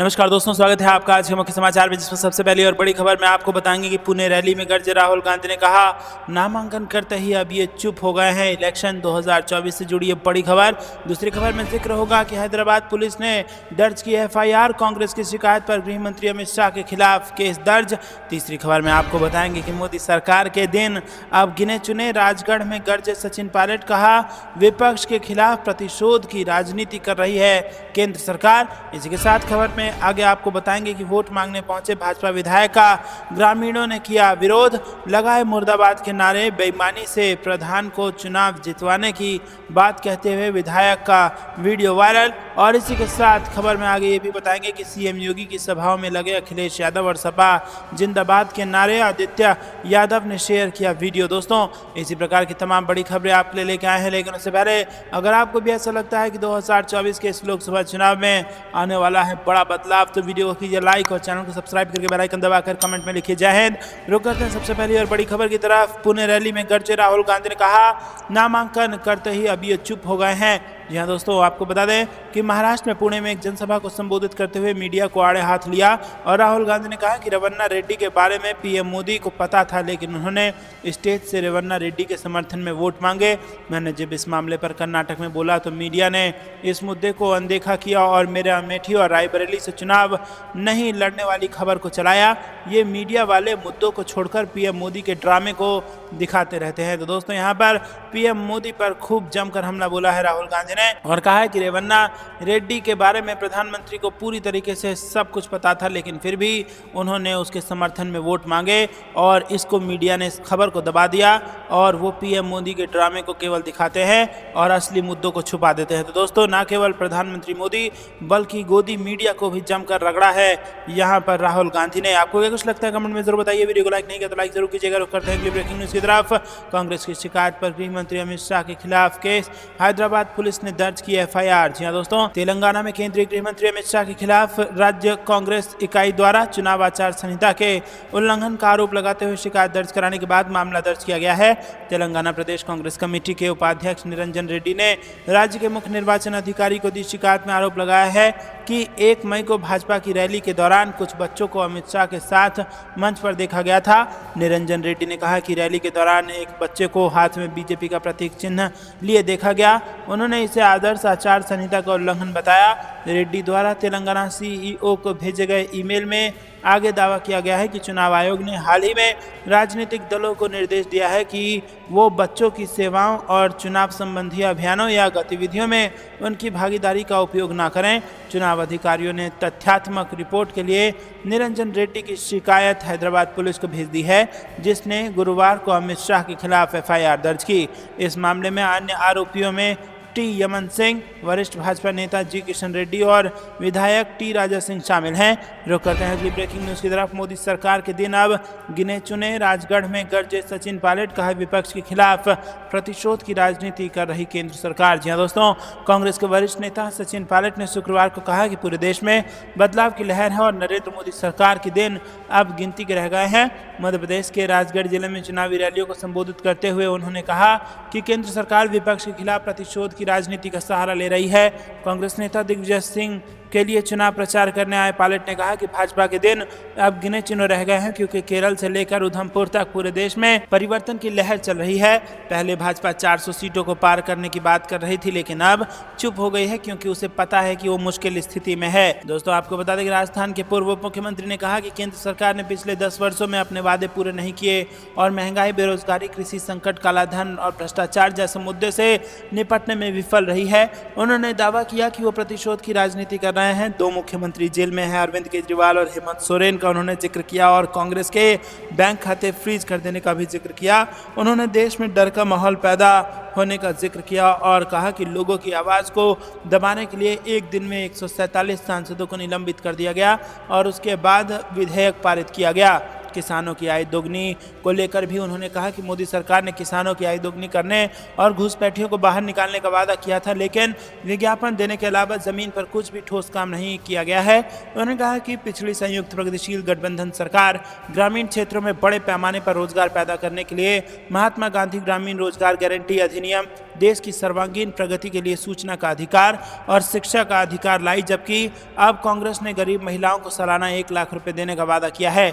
नमस्कार दोस्तों, स्वागत है आपका आज के मुख्य समाचार में, जिसमें सबसे पहली और बड़ी खबर में आपको बताएंगे कि पुणे रैली में गरजे राहुल गांधी ने कहा नामांकन करते ही अब ये चुप हो गए हैं। इलेक्शन 2024 से जुड़ी ये बड़ी खबर। दूसरी खबर में जिक्र होगा कि हैदराबाद पुलिस ने दर्ज की FIR, कांग्रेस की शिकायत पर गृह मंत्री अमित शाह के खिलाफ केस दर्ज। तीसरी खबर में आपको बताएंगे कि मोदी सरकार के दिन अब गिने चुने। राजगढ़ में गरजे सचिन पायलट, कहा विपक्ष के खिलाफ प्रतिशोध की राजनीति कर रही है केंद्र सरकार। इसी के साथ खबर में आगे आपको बताएंगे कि वोट मांगने पहुंचे भाजपा विधायक का ग्रामीणों ने किया विरोध, लगाए मुर्दाबाद के नारे। बेईमानी से प्रधान को चुनाव जितवाने की बात कहते हुए विधायक का वीडियो वायरल। और इसी के साथ खबर में आगे ये भी बताएंगे कि सीएम योगी की सभाओं में लगे अखिलेश यादव और सपा जिंदाबाद के नारे। आदित्य यादव ने शेयर किया वीडियो। दोस्तों, इसी प्रकार की तमाम बड़ी खबरें आपके लिए लेके आए हैं, लेकिन उससे पहले अगर आपको भी ऐसा लगता है कि 2024 के इस लोकसभा चुनाव में आने वाला है बड़ा बदलाव, तो वीडियो को कीजिए लाइक और चैनल को सब्सक्राइब करके बेल आइकन दबाकर कमेंट में लिखिए जय हिंद। रुक करते हैं सबसे पहली और बड़ी खबर की तरफ। पुणे रैली में गरजे राहुल गांधी ने कहा नामांकन करते ही अब ये चुप हो गए हैं। जी हाँ दोस्तों, आपको बता दें कि महाराष्ट्र में पुणे में एक जनसभा को संबोधित करते हुए मीडिया को आड़े हाथ लिया और राहुल गांधी ने कहा कि रेवन्ना रेड्डी के बारे में पीएम मोदी को पता था, लेकिन उन्होंने स्टेज से रेवन्ना रेड्डी के समर्थन में वोट मांगे। मैंने जब इस मामले पर कर्नाटक में बोला तो मीडिया ने इस मुद्दे को अनदेखा किया और मेरे अमेठी और रायबरेली से चुनाव नहीं लड़ने वाली खबर को चलाया। ये मीडिया वाले मुद्दों को छोड़कर पीएम मोदी के ड्रामे को दिखाते रहते हैं। तो दोस्तों, यहाँ पर पीएम मोदी पर खूब जमकर हमला बोला है राहुल गांधी ने और कहा है कि रेवन्ना रेड्डी के बारे में प्रधानमंत्री को पूरी तरीके से सब कुछ पता था, लेकिन फिर भी उन्होंने उसके समर्थन में वोट मांगे और इसको मीडिया ने इस खबर को दबा दिया और वो पीएम मोदी के ड्रामे को केवल दिखाते हैं और असली मुद्दों को छुपा देते हैं। तो दोस्तों, न केवल प्रधानमंत्री मोदी बल्कि गोदी मीडिया को भी जमकर रगड़ा है यहाँ पर राहुल गांधी ने। आपको क्या कुछ लगता है कमेंट में जरूर बताइए। वीडियो को लाइक नहीं किया तो लाइक जरूर कीजिएगा। रुक करते हैं अगली ब्रेकिंग न्यूज की तरफ। कांग्रेस की शिकायत पर गृह मंत्री अमित शाह के खिलाफ केस, हैदराबाद पुलिस ने दर्ज की FIR। जी हाँ दोस्तों, तेलंगाना में केंद्रीय गृह मंत्री अमित शाह के खिलाफ राज्य कांग्रेस इकाई द्वारा चुनाव आचार संहिता के उल्लंघन का आरोप लगाते हुए शिकायत दर्ज कराने के बाद मामला दर्ज किया गया है। तेलंगाना प्रदेश कांग्रेस कमेटी के उपाध्यक्ष निरंजन रेड्डी ने राज्य के मुख्य निर्वाचन अधिकारी को दी शिकायत में आरोप लगाया है कि 1 मई को भाजपा की रैली के दौरान कुछ बच्चों को अमित शाह के साथ मंच पर देखा गया था। निरंजन रेड्डी ने कहा कि रैली के दौरान एक बच्चे को हाथ में बीजेपी का प्रतीक चिन्ह लिए देखा गया। उन्होंने इसे आदर्श आचार संहिता का उल्लंघन बताया। रेड्डी द्वारा तेलंगाना CEO को भेजे गए ईमेल में आगे दावा किया गया है कि चुनाव आयोग ने हाल ही में राजनीतिक दलों को निर्देश दिया है कि वो बच्चों की सेवाओं और चुनाव संबंधी अभियानों या गतिविधियों में उनकी भागीदारी का उपयोग न करें। चुनाव अधिकारियों ने तथ्यात्मक रिपोर्ट के लिए निरंजन रेड्डी की शिकायत हैदराबाद पुलिस को भेज दी है, जिसने गुरुवार को अमित शाह के खिलाफ FIR दर्ज की। इस मामले में अन्य आरोपियों में T यमन सिंह, वरिष्ठ भाजपा नेता G किशन रेड्डी और विधायक T राजा सिंह शामिल हैं। रुक करते हैं अगली ब्रेकिंग न्यूज की तरफ। मोदी सरकार के दिन अब गिने चुने। राजगढ़ में गरजे सचिन पायलट, कहा विपक्ष के खिलाफ प्रतिशोध की राजनीति कर रही केंद्र सरकार। जी हाँ दोस्तों, कांग्रेस के वरिष्ठ नेता सचिन पायलट ने शुक्रवार को कहा कि पूरे देश में बदलाव की लहर है और नरेंद्र मोदी सरकार के दिन अब गिनती के रह गए हैं। मध्य प्रदेश के राजगढ़ जिले में चुनावी रैलियों को संबोधित करते हुए उन्होंने कहा कि केंद्र सरकार विपक्ष के खिलाफ प्रतिशोध की राजनीति का सहारा ले रही है। कांग्रेस नेता दिग्विजय सिंह के लिए चुनाव प्रचार करने आए पायलट ने कहा कि भाजपा के दिन अब गिने चुने रह गए हैं, क्योंकि केरल से लेकर उधमपुर तक पूरे देश में परिवर्तन की लहर चल रही है। पहले भाजपा 400 सीटों को पार करने की बात कर रही थी, लेकिन अब चुप हो गई है क्योंकि उसे पता है कि वो मुश्किल स्थिति में है। दोस्तों, आपको बता दें कि राजस्थान के पूर्व उप मुख्यमंत्री ने कहा कि केंद्र सरकार ने पिछले 10 वर्षों में अपने वादे पूरे नहीं किए और महंगाई, बेरोजगारी, कृषि संकट, कालाधन और भ्रष्टाचार जैसे मुद्दे से निपटने में विफल रही है। उन्होंने दावा किया कि वो प्रतिशोध की राजनीति कर रहे हैं। 2 मुख्यमंत्री जेल में हैं, अरविंद केजरीवाल और हेमंत सोरेन का उन्होंने जिक्र किया और कांग्रेस के बैंक खाते फ्रीज कर देने का भी जिक्र किया। उन्होंने देश में डर का माहौल पैदा होने का जिक्र किया और कहा कि लोगों की आवाज़ को दबाने के लिए एक दिन में 147 सांसदों को निलंबित कर दिया गया और उसके बाद विधेयक पारित किया गया। किसानों की आय दोगुनी को लेकर भी उन्होंने कहा कि मोदी सरकार ने किसानों की आय दोगुनी करने और घुसपैठियों को बाहर निकालने का वादा किया था, लेकिन विज्ञापन देने के अलावा जमीन पर कुछ भी ठोस काम नहीं किया गया है। उन्होंने कहा कि पिछली संयुक्त प्रगतिशील गठबंधन सरकार ग्रामीण क्षेत्रों में बड़े पैमाने पर रोजगार पैदा करने के लिए महात्मा गांधी ग्रामीण रोजगार गारंटी अधिनियम, देश की सर्वांगीण प्रगति के लिए सूचना का अधिकार और शिक्षा का अधिकार लाई, जबकि अब कांग्रेस ने गरीब महिलाओं को सालाना 1 लाख रुपए देने का वादा किया है।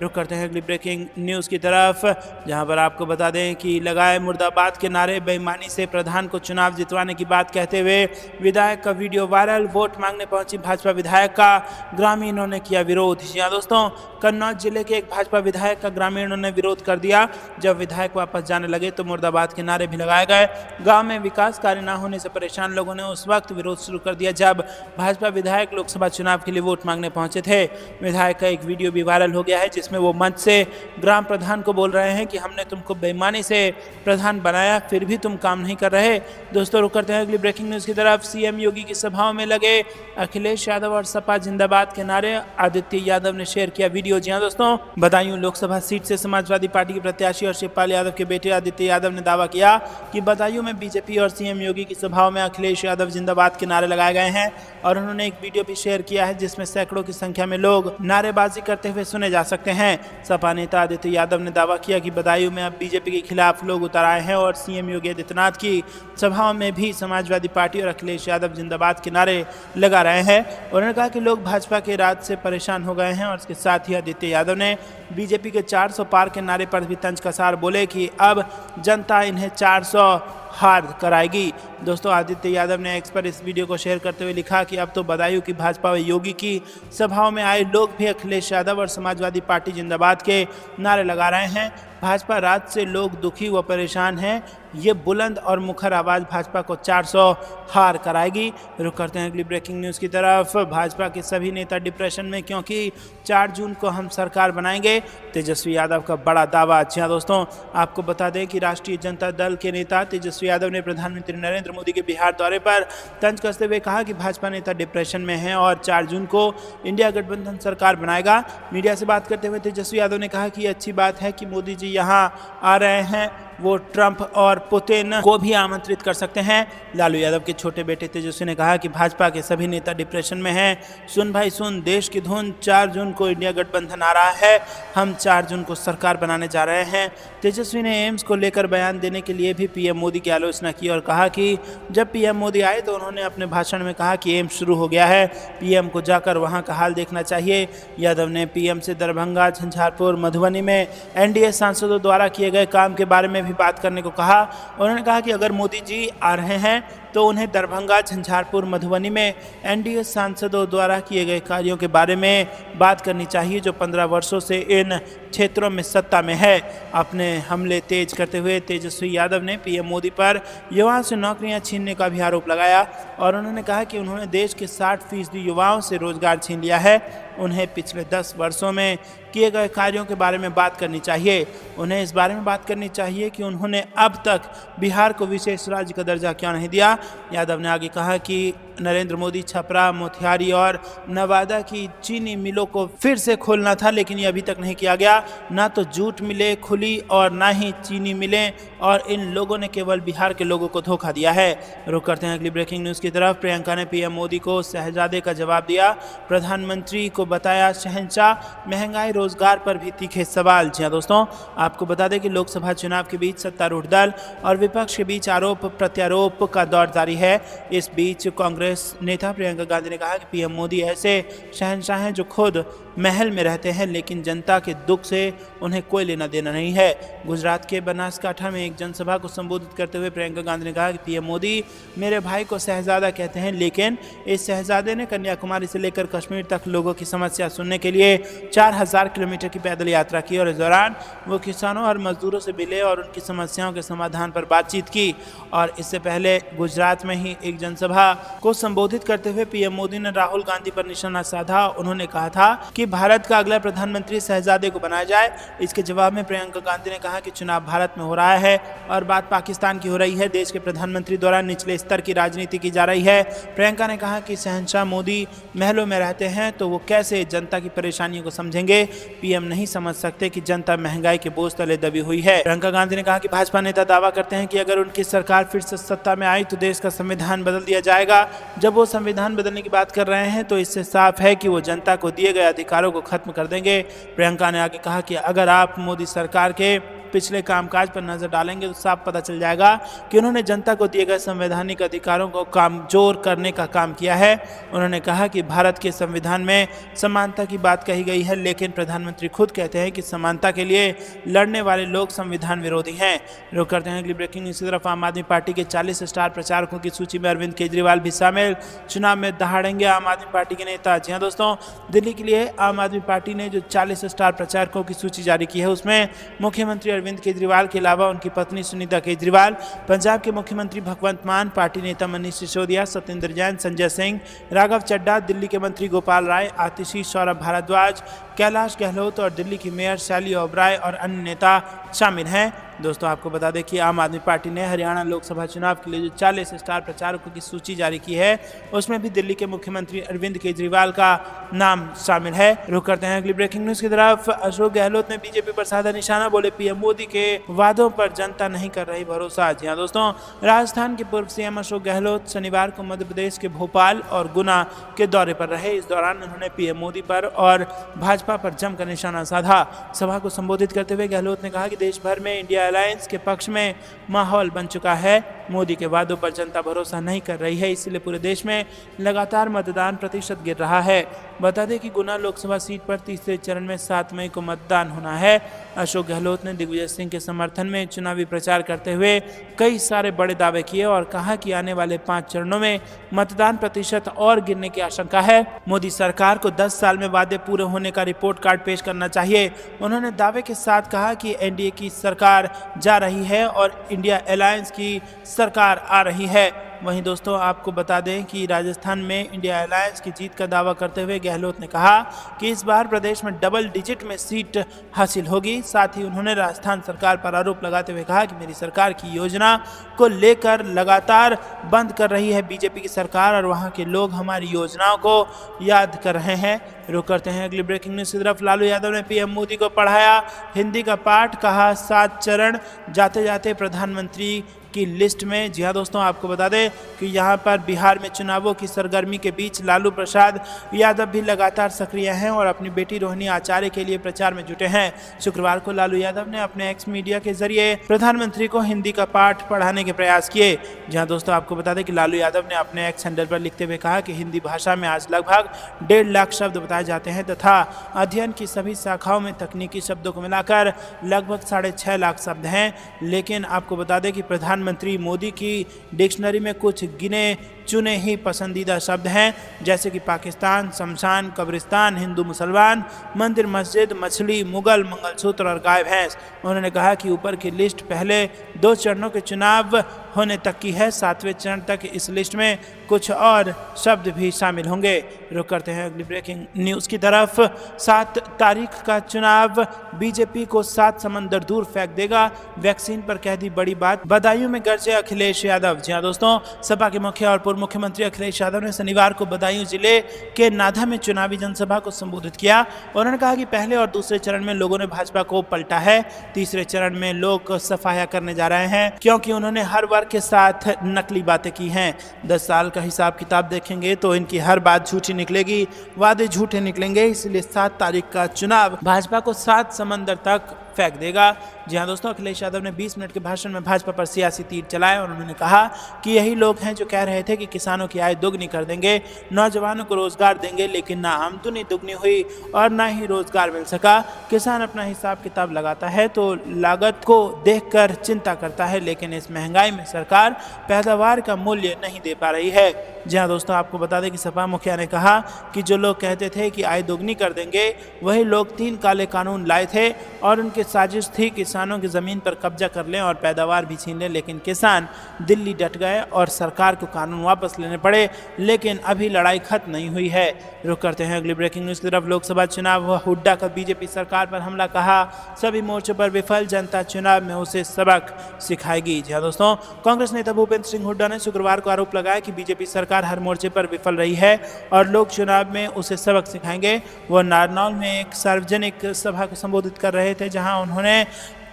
रुक करते हैं अगली ब्रेकिंग न्यूज़ की तरफ, जहां पर आपको बता दें कि लगाए मुर्दाबाद के नारे, बेईमानी से प्रधान को चुनाव जितवाने की बात कहते हुए विधायक का वीडियो वायरल। वोट मांगने पहुंची भाजपा विधायक का ग्रामीणों ने किया विरोध। जी हां दोस्तों, कन्नौज जिले के एक भाजपा विधायक का ग्रामीणों ने विरोध कर दिया। जब विधायक वापस जाने लगे तो मुर्दाबाद के नारे भी लगाए गए। गाँव में विकास कार्य न होने से परेशान लोगों ने उस वक्त विरोध शुरू कर दिया जब भाजपा विधायक लोकसभा चुनाव के लिए वोट मांगने पहुंचे थे। विधायक का एक वीडियो भी वायरल हो गया है जिसमें वो मंच से ग्राम प्रधान को बोल रहे हैं कि हमने तुमको बेईमानी से प्रधान बनाया, फिर भी तुम काम नहीं कर रहे। दोस्तों रुक करते हैं अगली ब्रेकिंग न्यूज़ की तरफ। सीएम योगी की सभाओं में लगे अखिलेश यादव और सपा जिंदाबाद के नारे, आदित्य यादव ने शेयर किया वीडियो। जी हां दोस्तों, बदायूं लोकसभा सीट से समाजवादी पार्टी के प्रत्याशी और शिवपाल यादव के बेटे आदित्य यादव ने दावा किया कि बदायूं में बीजेपी और सीएम योगी की सभाओं में अखिलेश यादव जिंदाबाद के नारे लगाए गए हैं और उन्होंने एक वीडियो भी शेयर किया है जिसमें सैकड़ों की संख्या में लोग नारेबाजी करते हुए सुने जा सकते हैं। सपा नेता आदित्य यादव ने दावा किया कि बदायूं में अब बीजेपी के खिलाफ लोग उतर आए हैं और सीएम योगी आदित्यनाथ की सभाओं में भी समाजवादी पार्टी और अखिलेश यादव जिंदाबाद के नारे लगा रहे हैं। उन्होंने कहा कि लोग भाजपा के राज से परेशान हो गए हैं और इसके साथ ही आदित्य यादव ने बीजेपी के 400 पार के नारे पर भी तंज कसार बोले कि अब जनता इन्हें 400 हार कराएगी। दोस्तों, आदित्य यादव ने एक्स पर इस वीडियो को शेयर करते हुए लिखा कि अब तो बदायूं की भाजपा व योगी की सभाओं में आए लोग भी अखिलेश यादव और समाजवादी पार्टी जिंदाबाद के नारे लगा रहे हैं। भाजपा राज से लोग दुखी व परेशान हैं। ये बुलंद और मुखर आवाज़ भाजपा को 400 हार कराएगी। रुक करते हैं अगली ब्रेकिंग न्यूज़ की तरफ। भाजपा के सभी नेता डिप्रेशन में क्योंकि 4 जून को हम सरकार बनाएंगे, तेजस्वी यादव का बड़ा दावा। जी हां दोस्तों, आपको बता दें कि राष्ट्रीय जनता दल के नेता तेजस्वी यादव ने प्रधानमंत्री नरेंद्र मोदी के बिहार दौरे पर तंज कसते हुए कहा कि भाजपा नेता डिप्रेशन में हैं और 4 जून को इंडिया गठबंधन सरकार बनाएगा। मीडिया से बात करते हुए तेजस्वी यादव ने कहा कि अच्छी बात है कि मोदी जी यहाँ आ रहे हैं, वो ट्रंप और पुतिन को भी आमंत्रित कर सकते हैं। लालू यादव के छोटे बेटे तेजस्वी ने कहा कि भाजपा के सभी नेता डिप्रेशन में हैं। सुन भाई सुन, देश की धुन, 4 जून को इंडिया गठबंधन आ रहा है, हम 4 जून को सरकार बनाने जा रहे हैं। तेजस्वी ने एम्स को लेकर बयान देने के लिए भी पीएम मोदी की आलोचना की और कहा कि जब पीएम मोदी आए तो उन्होंने अपने भाषण में कहा कि एम्स शुरू हो गया है, पीएम को जाकर वहाँ का हाल देखना चाहिए। यादव ने पीएम से दरभंगा, झंझारपुर, मधुबनी में एनडीए सांसदों द्वारा किए गए काम के बारे में भी बात करने को कहा। उन्होंने कहा कि अगर मोदी जी आ रहे हैं तो उन्हें दरभंगा, झंझारपुर, मधुबनी में एनडीए सांसदों द्वारा किए गए कार्यों के बारे में बात करनी चाहिए जो 15 वर्षों से इन क्षेत्रों में सत्ता में है। अपने हमले तेज करते हुए तेजस्वी यादव ने पीएम मोदी पर युवाओं से नौकरियां छीनने का भी आरोप लगाया और उन्होंने कहा कि उन्होंने देश के 60% युवाओं से रोजगार छीन लिया है। उन्हें पिछले 10 वर्षों में किए गए कार्यों के बारे में बात करनी चाहिए। उन्हें इस बारे में बात करनी चाहिए कि उन्होंने अब तक बिहार को विशेष राज्य का दर्जा क्यों नहीं दिया। यादव ने आगे कहा कि नरेंद्र मोदी छपरा, मोतिहारी और नवादा की चीनी मिलों को फिर से खोलना था, लेकिन ये अभी तक नहीं किया गया। ना तो जूट मिलें खुली और ना ही चीनी मिलें, और इन लोगों ने केवल बिहार के लोगों को धोखा दिया है। रुक करते हैं अगली ब्रेकिंग न्यूज़ की तरफ। प्रियंका ने पीएम मोदी को शहजादे का जवाब दिया, प्रधानमंत्री को बताया शहंशाह, महंगाई रोजगार पर भी तीखे सवाल। जी हाँ दोस्तों, आपको बता दें कि लोकसभा चुनाव के बीच सत्तारूढ़ दल और विपक्ष के बीच आरोप प्रत्यारोप का दौर जारी है। इस बीच कांग्रेस नेता प्रियंका गांधी ने कहा कि पीएम मोदी ऐसे शहंशाह हैं जो खुद महल में रहते हैं लेकिन जनता के दुख से उन्हें कोई लेना देना नहीं है। गुजरात के बनासकांठा में एक जनसभा को संबोधित करते हुए प्रियंका गांधी ने कहा कि पीएम मोदी मेरे भाई को शहजादा कहते हैं, लेकिन इस शहजादे ने कन्याकुमारी से लेकर कश्मीर तक लोगों की समस्या सुनने के लिए 4000 किलोमीटर की पैदल यात्रा की और इस दौरान वो किसानों और मजदूरों से मिले और उनकी समस्याओं के समाधान पर बातचीत की। और इससे पहले गुजरात में ही एक जनसभा को संबोधित करते हुए पीएम मोदी ने राहुल गांधी पर निशाना साधा। उन्होंने कहा था कि भारत का अगला प्रधानमंत्री शहजादे को बनाया जाए। इसके जवाब में प्रियंका गांधी ने कहा कि चुनाव भारत में हो रहा है और बात पाकिस्तान की हो रही है। देश के प्रधानमंत्री द्वारा निचले स्तर की राजनीति की जा रही है। प्रियंका ने कहा कि शहंशाह मोदी महलों में रहते हैं तो वो कैसे जनता की परेशानियों को समझेंगे। पीएम नहीं समझ सकते कि जनता महंगाई के बोझ तले दबी हुई है। प्रियंका गांधी ने कहा कि भाजपा नेता दावा करते हैं कि अगर उनकी सरकार फिर से सत्ता में आई तो देश का संविधान बदल दिया जाएगा। जब वो संविधान बदलने की बात कर रहे हैं तो इससे साफ है कि वो जनता को दिए गए अधिकारों को खत्म कर देंगे। प्रियंका ने आगे कहा कि अगर आप मोदी सरकार के पिछले कामकाज पर नजर डालेंगे तो साफ पता चल जाएगा कि उन्होंने जनता को दिए गए संवैधानिक अधिकारों को कमजोर करने का काम किया है। उन्होंने कहा कि भारत के संविधान में समानता की बात कही गई है, लेकिन प्रधानमंत्री खुद कहते हैं कि समानता के लिए लड़ने वाले लोग संविधान विरोधी हैं। रुक करते हैं अगली ब्रेकिंग न्यूज की तरफ। आम आदमी पार्टी के 40 स्टार प्रचारकों की सूची में अरविंद केजरीवाल भी शामिल। चुनाव में दहाड़ेंगे आम आदमी पार्टी के नेता। जी हाँ दोस्तों, दिल्ली के लिए आम आदमी पार्टी ने जो 40 स्टार प्रचारकों की सूची जारी की है उसमें मुख्यमंत्री अरविंद केजरीवाल के अलावा उनकी पत्नी सुनीता केजरीवाल, पंजाब के मुख्यमंत्री भगवंत मान, पार्टी नेता मनीष सिसोदिया, सत्येंद्र जैन, संजय सिंह, राघव चड्ढा, दिल्ली के मंत्री गोपाल राय, आतिशी, सौरभ भारद्वाज, कैलाश गहलोत और दिल्ली की मेयर शैली ओबराय और अन्य नेता शामिल हैं। दोस्तों आपको बता दें कि आम आदमी पार्टी ने हरियाणा लोकसभा चुनाव के लिए जो 40 स्टार प्रचारकों की सूची जारी की है उसमें भी दिल्ली के मुख्यमंत्री अरविंद केजरीवाल का नाम शामिल है। रुक करते हैं अगली ब्रेकिंग न्यूज की तरफ। अशोक गहलोत ने बीजेपी पर साधा निशाना, बोले पीएम मोदी के वादों पर जनता नहीं कर रही भरोसा। जी हाँ दोस्तों, राजस्थान के पूर्व सीएम अशोक गहलोत शनिवार को मध्य प्रदेश के भोपाल और गुना के दौरे पर रहे। इस दौरान उन्होंने पीएम मोदी पर और भाजपा पर जमकर निशाना साधा। सभा को संबोधित करते हुए गहलोत ने कहा कि देश भर में इंडिया अलायंस के पक्ष में माहौल बन चुका है। मोदी के वादों पर जनता भरोसा नहीं कर रही है, इसलिए पूरे देश में लगातार मतदान प्रतिशत गिर रहा है। बता दें कि गुना लोकसभा सीट पर तीसरे चरण में 7 मई को मतदान होना है। अशोक गहलोत ने दिग्विजय सिंह के समर्थन में चुनावी प्रचार करते हुए कई सारे बड़े दावे किए और कहा कि आने वाले 5 चरणों में मतदान प्रतिशत और गिरने की आशंका है। मोदी सरकार को 10 साल में वादे पूरे होने का रिपोर्ट कार्ड पेश करना चाहिए। उन्होंने दावे के साथ कहा कि एनडीए की सरकार जा रही है और इंडिया अलायंस की सरकार आ रही है। वहीं दोस्तों आपको बता दें कि राजस्थान में इंडिया अलायंस की जीत का दावा करते हुए गहलोत ने कहा कि इस बार प्रदेश में डबल डिजिट में सीट हासिल होगी। साथ ही उन्होंने राजस्थान सरकार पर आरोप लगाते हुए कहा कि मेरी सरकार की योजना को लेकर लगातार बंद कर रही है बीजेपी की सरकार और वहां के लोग हमारी योजनाओं को याद कर रहे हैं। रुक करते हैं अगली ब्रेकिंग न्यूज की तरफ। लालू यादव ने पीएम मोदी को पढ़ाया हिंदी का पाठ, कहा 7 चरण जाते जाते प्रधानमंत्री की लिस्ट में। जी हाँ दोस्तों, आपको बता दें कि यहाँ पर बिहार में चुनावों की सरगर्मी के बीच लालू प्रसाद यादव भी लगातार सक्रिय हैं और अपनी बेटी रोहिणी आचार्य के लिए प्रचार में जुटे हैं। शुक्रवार को लालू यादव ने अपने एक्स मीडिया के जरिए प्रधानमंत्री को हिंदी का पाठ पढ़ाने के प्रयास किए। जहाँ दोस्तों आपको बता दें कि लालू यादव ने अपने एक्स हैंडल पर लिखते हुए कहा कि हिंदी भाषा में आज लगभग 1.5 लाख शब्द बताए जाते हैं तथा अध्ययन की सभी शाखाओं में तकनीकी शब्दों को मिलाकर लगभग 6.5 लाख शब्द हैं। लेकिन आपको बता दें कि प्रधानमंत्री मोदी की डिक्शनरी में कुछ गिने चुने ही पसंदीदा शब्द हैं, जैसे कि पाकिस्तान, शमशान, कब्रिस्तान, हिंदू मुसलमान, मंदिर मस्जिद, मछली, मुगल, मंगलसूत्र और गाय भैंस। उन्होंने कहा कि ऊपर की लिस्ट पहले 2 चरणों के चुनाव होने तक की है। 7वें चरण तक इस लिस्ट में कुछ और शब्द भी शामिल होंगे। रुक करते हैं अगली ब्रेकिंग न्यूज की तरफ। 7 तारीख का चुनाव बीजेपी को 7 समंदर दूर फेंक देगा। वैक्सीन पर कह दी बड़ी बात, बदायूं में गरजे अखिलेश यादव। जी हाँ दोस्तों, सपा के मुखिया और पूर्व मुख्यमंत्री अखिलेश यादव ने शनिवार को बदायूं जिले के नाधा में चुनावी जनसभा को संबोधित किया। उन्होंने कहा कि पहले और दूसरे चरण में लोगों ने भाजपा को पलटा है। तीसरे चरण में लोग सफाया करने जा रहे हैं क्योंकि उन्होंने हर वर्ग के साथ नकली बातें की हैं। 10 साल का हिसाब किताब देखेंगे तो इनकी हर बात झूठी निकलेगी, वादे झूठे निकलेंगे। इसलिए 7 तारीख का चुनाव भाजपा को 7 समंदर तक फेंक देगा। जी हाँ दोस्तों, अखिलेश यादव ने 20 मिनट के भाषण में भाजपा पर सियासी तीर चलाए और उन्होंने कहा कि यही लोग हैं जो कह रहे थे कि किसानों की आय दोगुनी कर देंगे, नौजवानों को रोजगार देंगे, लेकिन ना आमदनी दुगनी हुई और ना ही रोजगार मिल सका। किसान अपना हिसाब किताब लगाता है तो लागत को देखकर चिंता करता है, लेकिन इस महंगाई में सरकार पैदावार का मूल्य नहीं दे पा रही है। जी हाँ दोस्तों, आपको बता दें कि सपा मुखिया ने कहा कि जो लोग कहते थे कि आय दोगुनी कर देंगे, वही लोग 3 काले कानून लाए थे और उनके साजिश थी किसानों की ज़मीन पर कब्जा कर लें और पैदावार भी छीन लें, लेकिन किसान दिल्ली डट गए और सरकार को कानून वापस लेने पड़े। लेकिन अभी लड़ाई खत्म नहीं हुई है। रुक करते हैं अगली ब्रेकिंग न्यूज़ की तरफ। लोकसभा चुनाव, हुड्डा का बीजेपी सरकार पर हमला, कहा सभी मोर्चों पर विफल, जनता चुनाव में उसे सबक सिखाएगी। जी हाँ दोस्तों, कांग्रेस नेता भूपेंद्र सिंह हुड्डा ने शुक्रवार को आरोप लगाया कि बीजेपी सरकार हर मोर्चे पर विफल रही है और लोग चुनाव में उसे सबक सिखाएंगे। वो नारनौल में एक सार्वजनिक सभा को संबोधित कर रहे थे, जहां उन्होंने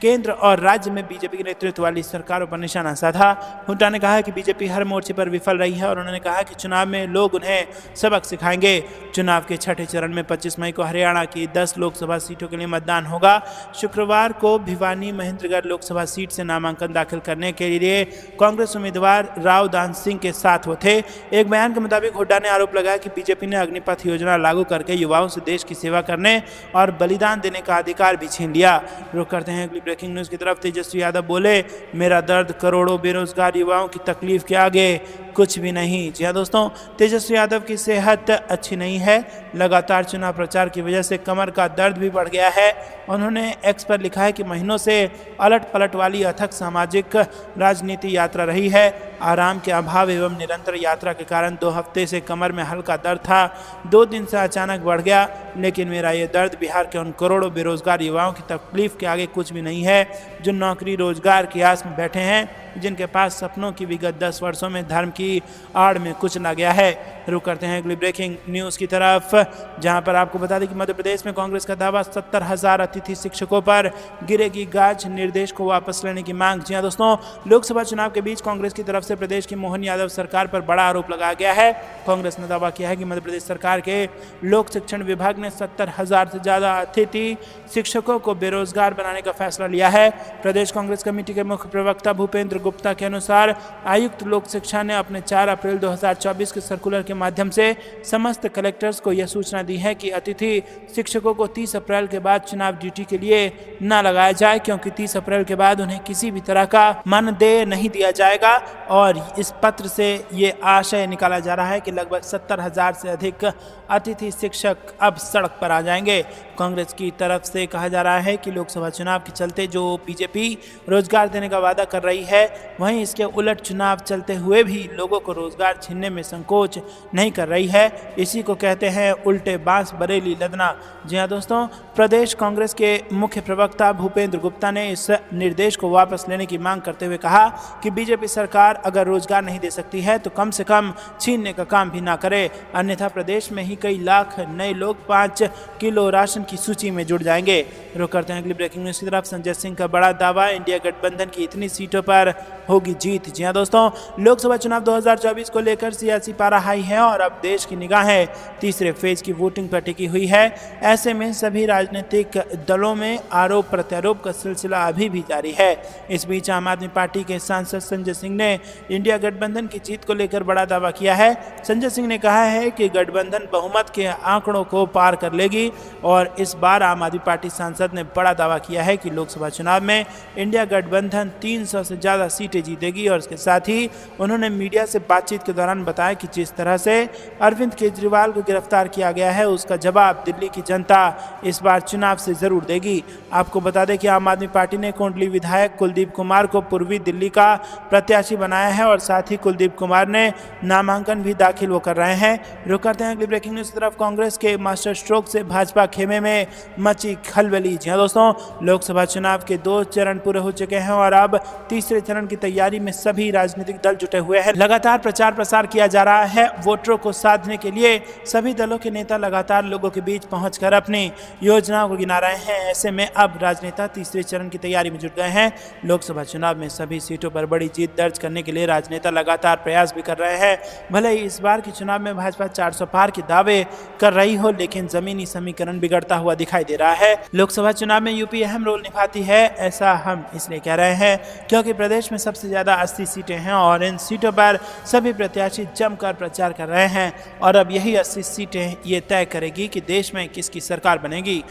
केंद्र और राज्य में बीजेपी के नेतृत्व वाली सरकारों पर निशाना साधा। हुड्डा ने कहा कि बीजेपी हर मोर्चे पर विफल रही है और उन्होंने कहा कि चुनाव में लोग उन्हें सबक सिखाएंगे। चुनाव के छठे चरण में 25 मई को हरियाणा की 10 लोकसभा सीटों के लिए मतदान होगा। शुक्रवार को भिवानी महेंद्रगढ़ लोकसभा सीट से नामांकन दाखिल करने के लिए कांग्रेस उम्मीदवार राव दान सिंह के साथ वो थे। एक बयान के मुताबिक हुड्डा ने आरोप लगाया कि बीजेपी ने अग्निपथ योजना लागू करके युवाओं से देश की सेवा करने और बलिदान देने का अधिकार भी छीन लिया। रुक करते हैं अगली ब्रेकिंग न्यूज़ की तरफ। तेजस्वी यादव बोले, मेरा दर्द करोड़ों बेरोजगार युवाओं की तकलीफ के आगे कुछ भी नहीं। जी हाँ दोस्तों, तेजस्वी यादव की सेहत अच्छी नहीं है। लगातार चुनाव प्रचार की वजह से कमर का दर्द भी बढ़ गया है। उन्होंने एक्स पर लिखा है कि महीनों से अलट पलट वाली अथक सामाजिक राजनीति यात्रा रही है। आराम के अभाव एवं निरंतर यात्रा के कारण 2 हफ्ते से कमर में हल्का दर्द था, 2 दिन से अचानक बढ़ गया। लेकिन मेरा ये दर्द बिहार के उन करोड़ों बेरोजगार युवाओं की तकलीफ के आगे कुछ भी नहीं है, जो नौकरी रोजगार की आस में बैठे हैं, जिनके पास सपनों की विगत 10 वर्षों में धर्म की आड़ में कुछ ना गया है। रुक करते हैं अगली ब्रेकिंग न्यूज़ की तरफ, जहां पर आपको बता दें कि मध्य प्रदेश में कांग्रेस का दावा, 70,000 अतिथि शिक्षकों पर गिरेगी गाज, निर्देश को वापस लेने की मांग। जी हाँ दोस्तों, लोकसभा चुनाव के बीच कांग्रेस की तरफ से प्रदेश की मोहन यादव सरकार पर बड़ा आरोप लगाया गया है। कांग्रेस ने दावा किया है कि मध्य प्रदेश सरकार के लोक शिक्षण विभाग ने 70,000 से ज़्यादा अतिथि शिक्षकों को बेरोजगार बनाने का फैसला लिया है। प्रदेश कांग्रेस कमेटी के मुख्य प्रवक्ता भूपेंद्र गुप्ता के अनुसार आयुक्त लोक शिक्षा ने अपने 4 अप्रैल 2024 के सर्कुलर के माध्यम से समस्त कलेक्टर्स को यह सूचना दी है कि अतिथि शिक्षकों को 30 अप्रैल के बाद चुनाव ड्यूटी के लिए न लगाया जाए, क्योंकि 30 अप्रैल के बाद उन्हें किसी भी तरह का मानदेय नहीं दिया जाएगा। और इस पत्र से ये आशय निकाला जा रहा है कि लगभग 70,000 से अधिक अतिथि शिक्षक अब सड़क पर आ जाएंगे। कांग्रेस की तरफ से कहा जा रहा है कि लोकसभा चुनाव के चलते जो बीजेपी रोजगार देने का वादा कर रही है, वहीं इसके उलट चुनाव चलते हुए भी लोगों को रोजगार छीनने में संकोच नहीं कर रही है। इसी को कहते हैं उल्टे बांस बरेली लदना। जी हाँ दोस्तों, प्रदेश कांग्रेस के मुख्य प्रवक्ता भूपेंद्र गुप्ता ने इस निर्देश को वापस लेने की मांग करते हुए कहा कि बीजेपी सरकार अगर रोजगार नहीं दे सकती है तो कम से कम छीनने का काम भी ना करे, अन्यथा प्रदेश में ही कई लाख नए लोग 5 किलो राशन की सूची में जुड़ जाएंगे। रुक करते हैं अगली ब्रेकिंग न्यूज़ की तरफ। संजय सिंह का बड़ा दावा, इंडिया गठबंधन की इतनी सीटों पर होगी जीत। जी हाँ दोस्तों, लोकसभा चुनाव 2024 को लेकर सियासी पारा हाई है और अब देश की निगाहें तीसरे फेज की वोटिंग पर टिकी हुई है। ऐसे में सभी राजनीतिक दलों में आरोप प्रत्यारोप का सिलसिला अभी भी जारी है। इस बीच आम आदमी पार्टी के सांसद संजय सिंह ने इंडिया गठबंधन की जीत को लेकर बड़ा दावा किया है। संजय सिंह ने कहा है कि गठबंधन बहुमत के आंकड़ों को पार कर लेगी और इस बार आम आदमी पार्टी सांसद ने बड़ा दावा किया है कि लोकसभा चुनाव में इंडिया गठबंधन 300 से ज़्यादा सीटें जीतेगी। और इसके साथ ही उन्होंने मीडिया से बातचीत के दौरान बताया कि जिस तरह से अरविंद केजरीवाल को गिरफ्तार किया गया है, उसका जवाब दिल्ली की जनता इस बार चुनाव से ज़रूर देगी। आपको बता दें कि आम आदमी पार्टी ने कोंडली विधायक कुलदीप कुमार को पूर्वी दिल्ली का प्रत्याशी बनाया है और साथ ही कुलदीप कुमार ने नामांकन भी दाखिल वो कर रहे हैं। रुक करते हैं अगली ब्रेकिंग न्यूज़ की तरफ। कांग्रेस के मास्टर स्ट्रोक से भाजपा खेमे में मची खलबली। जी हाँ दोस्तों, लोकसभा चुनाव के 2 चरण पूरे हो चुके हैं और अब तीसरे चरण की तैयारी में सभी राजनीतिक दल जुटे हुए हैं। लगातार प्रचार प्रसार किया जा रहा है। वोटरों को साधने के लिए सभी दलों के नेता लगातार लोगों के बीच पहुंचकर अपनी योजनाओं को गिना रहे हैं। ऐसे में अब राजनेता तीसरे चरण की तैयारी में जुट गए हैं। लोकसभा चुनाव में सभी सीटों पर बड़ी जीत दर्ज करने के लिए राजनेता लगातार प्रयास भी कर रहे हैं। भले ही इस बार के चुनाव में भाजपा 400 पार के दावे कर रही हो, लेकिन जमीनी समीकरण बिगड़ता हुआ दिखाई दे रहा है। लोकसभा चुनाव में यूपी अहम रोल निभाती है, ऐसा हम इसलिए कह रहे हैं क्योंकि प्रदेश में सबसे ज्यादा 80 सीटें हैं और इन सीटों पर सभी प्रत्याशी जमकर प्रचार कर रहे हैं। और अब यही 80 सीटें ये तय करेगी कि देश में किसकी सरकार बनेगी।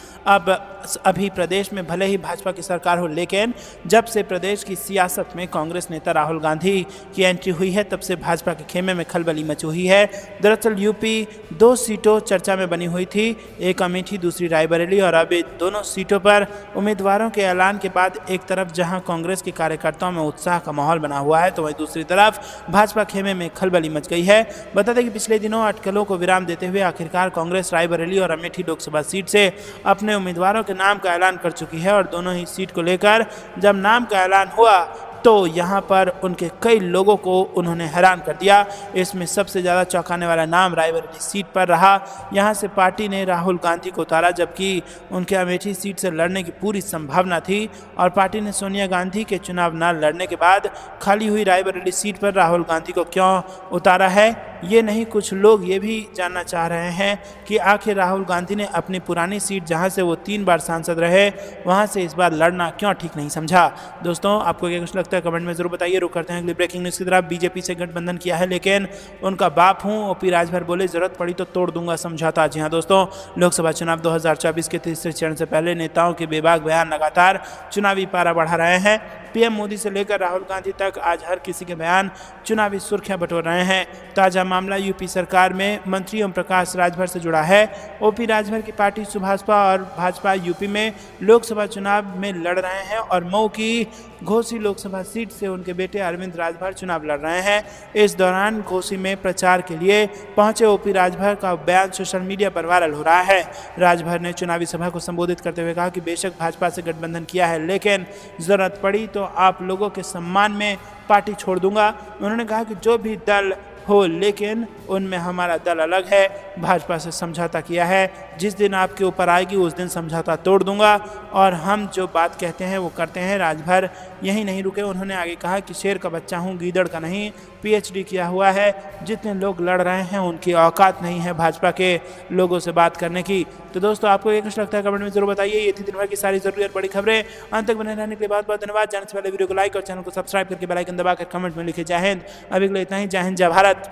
अभी प्रदेश में भले ही भाजपा की सरकार हो, लेकिन जब से प्रदेश की सियासत में कांग्रेस नेता राहुल गांधी की एंट्री हुई है, तब से भाजपा के खेमे में खलबली मची हुई है। दरअसल यूपी 2 सीटों चर्चा में बनी हुई थी, एक अमेठी दूसरी रायबरेली, और अब दोनों सीटों पर उम्मीदवारों के ऐलान के बाद एक तरफ जहां कांग्रेस के कार्यकर्ताओं में उत्साह का माहौल बना हुआ है, तो वहीं दूसरी तरफ भाजपा खेमे में खलबली मच गई है। बता दें कि पिछले दिनों अटकलों को विराम देते हुए आखिरकार कांग्रेस रायबरेली और अमेठी लोकसभा सीट से अपने उम्मीदवारों के नाम का ऐलान कर चुकी है और दोनों ही सीट को लेकर जब नाम का ऐलान हुआ तो यहाँ पर उनके कई लोगों को उन्होंने हैरान कर दिया। इसमें सबसे ज़्यादा चौंकाने वाला नाम रायबरेली सीट पर रहा। यहाँ से पार्टी ने राहुल गांधी को उतारा, जबकि उनके अमेठी सीट से लड़ने की पूरी संभावना थी और पार्टी ने सोनिया गांधी के चुनाव न लड़ने के बाद खाली हुई रायबरेली सीट पर राहुल गांधी को क्यों उतारा है, ये नहीं, कुछ लोग ये भी जानना चाह रहे हैं कि आखिर राहुल गांधी ने अपनी पुरानी सीट जहां से वो 3 बार सांसद रहे वहां से इस बार लड़ना क्यों ठीक नहीं समझा। दोस्तों, आपको क्या कुछ लगता है कमेंट में जरूर बताइए। रुक करते हैं अगली ब्रेकिंग न्यूज़ की तरफ। बीजेपी से गठबंधन किया है लेकिन उनका बाप हूं, ओपी राजभर बोले जरूरत पड़ी तो तोड़ दूंगा समझौता। जी हाँ दोस्तों, लोकसभा चुनाव 2024 के तीसरे चरण से पहले नेताओं के बेबाक बयान लगातार चुनावी पारा बढ़ा रहे हैं। पीएम मोदी से लेकर राहुल गांधी तक आज हर किसी के बयान चुनावी सुर्खियां बटोर रहे हैं। ताजा मामला यूपी सरकार में मंत्री ओम प्रकाश राजभर से जुड़ा है। ओपी राजभर की पार्टी सुभाषपा और भाजपा यूपी में लोकसभा चुनाव में लड़ रहे हैं और मऊ की घोसी लोकसभा सीट से उनके बेटे अरविंद राजभर चुनाव लड़ रहे हैं। इस दौरान घोसी में प्रचार के लिए पहुंचे ओपी राजभर का बयान सोशल मीडिया पर वायरल हो रहा है। राजभर ने चुनावी सभा को संबोधित करते हुए कहा कि बेशक भाजपा से गठबंधन किया है लेकिन जरूरत पड़ी तो आप लोगों के सम्मान में पार्टी छोड़ दूंगा। उन्होंने कहा कि जो भी दल हो लेकिन उनमें हमारा दल अलग है। भाजपा से समझौता किया है, जिस दिन आपके ऊपर आएगी उस दिन समझौता तोड़ दूंगा और हम जो बात कहते हैं वो करते हैं। राजभर यहीं नहीं रुके, उन्होंने आगे कहा कि शेर का बच्चा हूं, गीदड़ का नहीं। पीएचडी किया हुआ है, जितने लोग लड़ रहे हैं उनकी औकात नहीं है भाजपा के लोगों से बात करने की। तो दोस्तों, आपको ये कुछ लगता है कमेंट में जरूर बताइए। ये थी दिन भर की सारी जरूरी और बड़ी खबरें। अंत तक बने रहने के लिए बहुत बहुत धन्यवाद। जाने से पहले वीडियो को लाइक और चैनल को सब्सक्राइब करके बेल आइकन दबाकर कमेंट में लिखे जय हिंद। अभी के लिए इतना ही। जय हिंद, जय भारत।